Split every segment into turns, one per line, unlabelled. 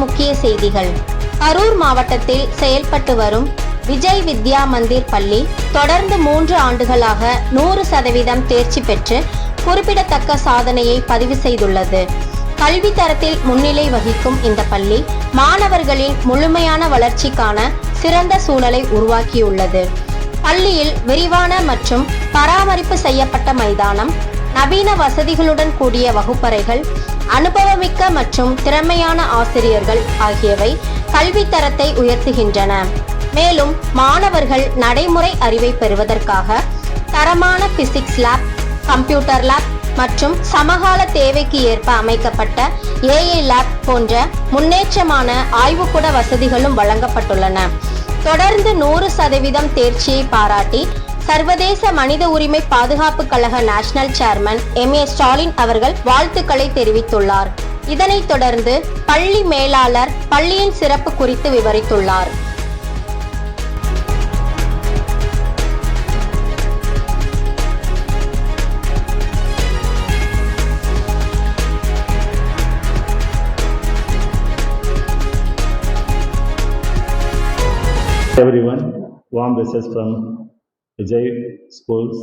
முக்கிய செய்திகள். கரூர் மாவட்டத்தில் செயல்பட்டு வரும் விஜய் வித்யா மந்திர் பள்ளி தொடர்ந்து 3 ஆண்டுகளாக 100% தேர்ச்சி பெற்று குறிப்பிடத்தக்க சாதனையை பதிவு செய்துள்ளது. கல்வி தரத்தில் முன்னிலை வகிக்கும் இந்த பள்ளி மாணவர்களின் முழுமையான வளர்ச்சிக்கான சிறந்த சூழலை உருவாக்கியுள்ளது. பள்ளியில் விரிவான மற்றும் பராமரிப்பு செய்யப்பட்ட மைதானம், நவீன வசதிகளுடன் கூடிய வகுப்பறைகள், அனுபவமிக்க மற்றும் திறமையான ஆசிரியர்கள் ஆகியவை கல்வி தரத்தை உயர்த்துகின்றன. மேலும் மாணவர்கள் நடைமுறை அறிவை பெறுவதற்காக தரமான பிசிக்ஸ் லேப், கம்ப்யூட்டர் லேப் மற்றும் சமகால தேவைக்கு ஏற்ப அமைக்கப்பட்ட AI லேப் போன்ற முன்னேற்றமான ஆய்வுக்கூட வசதிகளும் வழங்கப்பட்டுள்ளன. தொடர்ந்து 100% தேர்ச்சியை பாராட்டி சர்வதேச மனித உரிமை பாதுகாப்பு கழக நேஷனல் சேர்மன் MA ஸ்டாலின் அவர்கள் வாழ்த்துக்களை தெரிவித்துள்ளார். இதனைத் தொடர்ந்து பள்ளி மேலாளர் பள்ளியின் சிறப்பு குறித்து விவரித்துள்ளார்.
Everyone, warm wishes from Vijay Schools.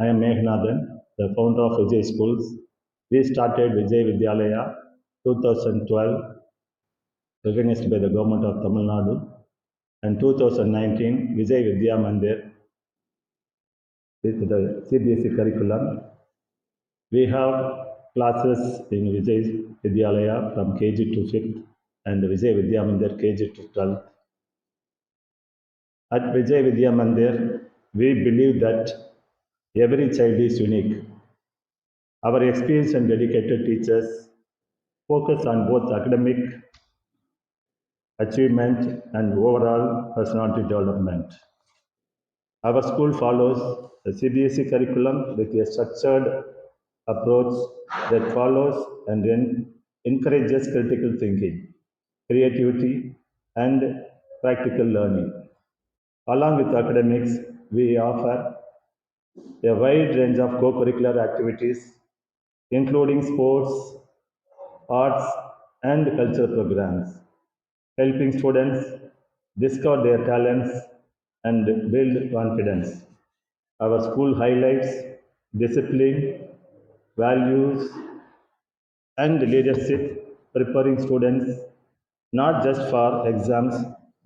I am Meghnathan, the founder of Vijay Schools. We started Vijay Vidyalaya 2012, recognized by the government of Tamil Nadu, and 2019 Vijay Vidya Mandir with the CBSE curriculum. We have classes in Vijay Vidyalaya from KG to 5th and Vijay Vidya Mandir KG to 12th. At Vijay Vidya Mandir, we believe that every child is unique. Our experienced and dedicated teachers focus on both academic achievement and overall personality development. Our school follows a CBSE curriculum with a structured approach that follows and encourages critical thinking, creativity, and practical learning. Along with academics, we offer a wide range of co-curricular activities, including sports, arts, and cultural programs, helping students discover their talents and build confidence. Our school highlights discipline, values, and leadership, preparing students not just for exams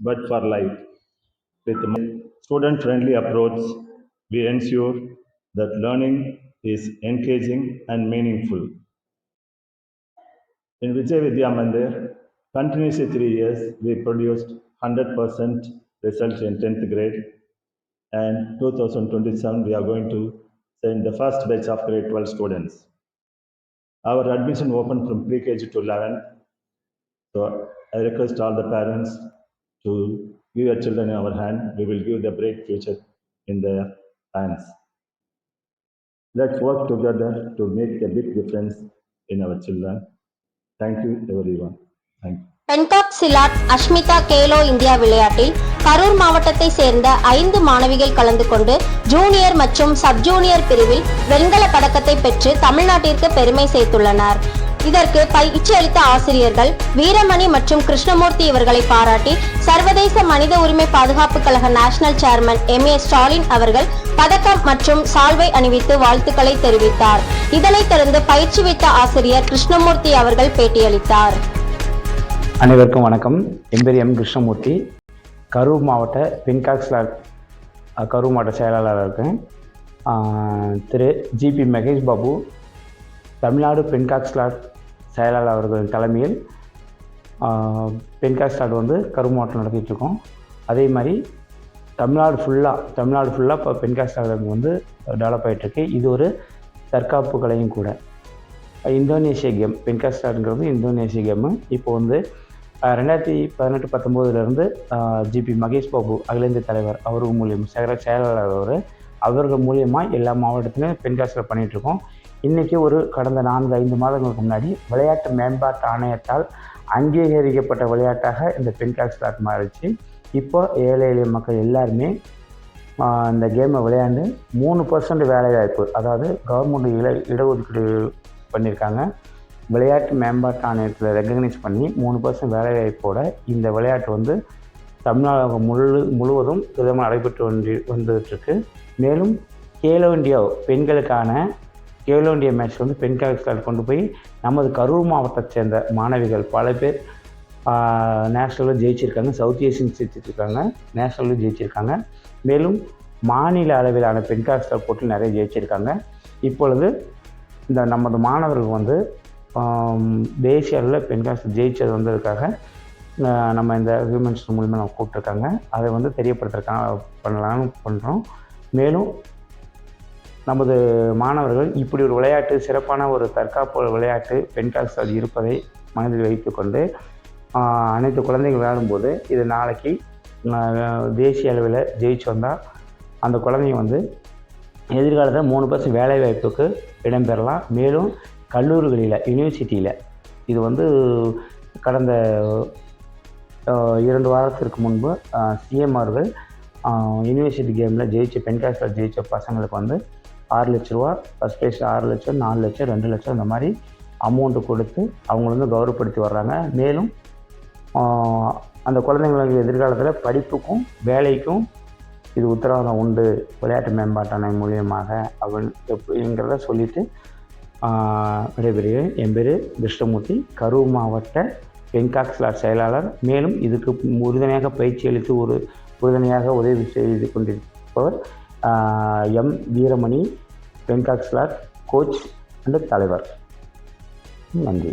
but for life. With a student-friendly approach, we ensure that learning is engaging and meaningful. In Vijay Vidya Mandir, continuously 3 years, we produced 100% results in 10th grade, and 2027 we are going to send the first batch of grade 12 students. Our admission open from pre-KG to 11, so I request all the parents to give your children in our hand. We will give the bright future in their hands. Let's work together to make a big difference in our children. Thank you everyone. Thank you.
Pencak silat Ashmita Khelo India விளையாட்டில் கரூர் மாவட்டத்தை சேர்ந்த 5 மாணவிகள் கலந்து கொண்டு junior மற்றும் sub junior பிரிவில் வெண்கல பதக்கத்தை பெற்று தமிழ்நாட்டிற்கு பெருமை சேர்த்துள்ளனர். இதற்கு பயிற்சி அளித்த ஆசிரியர்கள் வீரமணி மற்றும் கிருஷ்ணமூர்த்தி இவர்களை பாராட்டி சர்வதேச மனித உரிமை பாதுகாப்பு கழக நேஷனல் சேர்மன் MA ஸ்டாலின் அவர்கள் பதக்கம் மற்றும் சால்வை அணிவித்து வாழ்த்துக்களை தெரிவித்தார். இதனைத் தொடர்ந்து பயிற்சி வைத்த ஆசிரியர் கிருஷ்ணமூர்த்தி அவர்கள் பேட்டியளித்தார்.
அனைவருக்கும் வணக்கம். என் பேர் M. கிருஷ்ணமூர்த்தி. கரூர் மாவட்ட பென்காக்சிலாட் கரூர் மாவட்ட செயலாளராக இருக்கேன். திரு GP மகேஷ் பாபு தமிழ்நாடு பென்காக்சிலாட் செயலாளர் அவர்களின் தலைமையில் பென்காக்சிலாட் கரூர் மாவட்டம் நடத்திட்டு இருக்கோம். அதே மாதிரி தமிழ்நாடு ஃபுல்லாக இப்போ பென்காக்சிலாட் டெவலப் ஆகிட்டுருக்கு. இது ஒரு தற்காப்பு கலையும் கூட. இந்தோனேஷியா கேம் பென்காக்சிலாட்ங்கிறது இந்தோனேஷியா கேமு. இப்போ 2018-19 GP மகேஷ் பாபு அகில இந்திய தலைவர் அவர் மூலியம் செயலாளர் அவர்கள் மூலியமாக எல்லா மாவட்டத்திலும் பென்காக்சிலாட் பண்ணிகிட்ருக்கோம். இன்றைக்கி கடந்த 4-5 மாதங்களுக்கு முன்னாடி விளையாட்டு மேம்பாட்டு ஆணையத்தால் அங்கீகரிக்கப்பட்ட விளையாட்டாக இந்த பென்காக்சிலாட் மாறிச்சு. இப்போ ஏழை எளிய மக்கள் எல்லாருமே இந்த கேமை விளையாண்டு 3% வேலைவாய்ப்பு, அதாவது கவர்மெண்ட் இடஒதுக்கீடு பண்ணியிருக்காங்க. விளையாட்டு மேம்பாட்டு ஆணையத்தில் ரெகக்னைஸ் பண்ணி 3% வேலைவாய்ப்போட இந்த விளையாட்டு வந்து தமிழ்நாடு முழுவதும் விதமாக நடைபெற்று வந்துட்டுருக்கு. மேலும் கேலோ இண்டியா பெண்களுக்கான கேலோ இண்டியா மேட்ச் வந்து பெண் காலேஜில் கொண்டு போய் நமது கரூர் மாவட்டத்தை சேர்ந்த மாணவிகள் பல பேர் நேஷ்னலில் ஜெயிச்சிருக்காங்க, சவுத் ஏசியன் ஜெயிச்சிருக்காங்க, நேஷ்னலில் ஜெயிச்சிருக்காங்க. மேலும் மாநில அளவிலான பெண் காலேஜில் போட்டியில் நிறைய ஜெயிச்சிருக்காங்க. இப்பொழுது இந்த நமது மாணவர்கள் வந்து தேசிய அளவில் பெண் காலேஜில் ஜெயிச்சது வந்ததுக்காக நம்ம இந்த விமென்ஸ் மூலிமா நம்ம கூப்பிட்ருக்காங்க. அதை வந்து தெரியப்படுத்துறதுக்காக பண்ணுறோம். மேலும் நமது மாணவர்கள் இப்படி ஒரு விளையாட்டு, சிறப்பான ஒரு தற்காப்பு விளையாட்டு பெண் காலேஜில் இருப்பதை மனதில் வைத்துக்கொண்டு அனைத்து குழந்தைகள் விளையாடும்போது இது நாளைக்கு தேசிய அளவில் ஜெயிச்சு வந்தால் அந்த குழந்தைங்க வந்து எதிர்காலத்தில் 3% வேலைவாய்ப்புக்கு இடம்பெறலாம். மேலும் கல்லூரிகளில், யூனிவர்சிட்டியில் இது வந்து கடந்த 2 வாரத்திற்கு முன்பு சிஎம் அவர்கள் யூனிவர்சிட்டி கேமில் பெண் காலேஜில் ஜெயித்த பசங்களுக்கு வந்து 6 லட்ச ரூபா, ஃபஸ்ட் ப்ரைஸ் 6 லட்சம், 4 லட்சம், 2 லட்சம் இந்த மாதிரி அமௌண்ட்டு கொடுத்து அவங்கள வந்து கௌரவப்படுத்தி வர்றாங்க. மேலும் அந்த குழந்தைங்களுக்கு எதிர்காலத்தில் படிப்புக்கும் வேலைக்கும் இது உத்தரவாதம் உண்டு விளையாட்டு மேம்பாட்டான மூலியமாக அப்படிங்கிறத சொல்லிவிட்டு விடைபெறுகிறேன். என் பேர் கிருஷ்ணமூர்த்தி, கரூர் மாவட்ட பென்காக்ஸ் செயலாளர். மேலும் இதுக்கு உறுதுணையாக பயிற்சி அளித்து உறுதுணையாக உதவி செய்து கொண்டிருப்பவர் எம் வீரமணி, பென்காக்ஸ் கோச் அண்ட் தலைவர். நன்றி.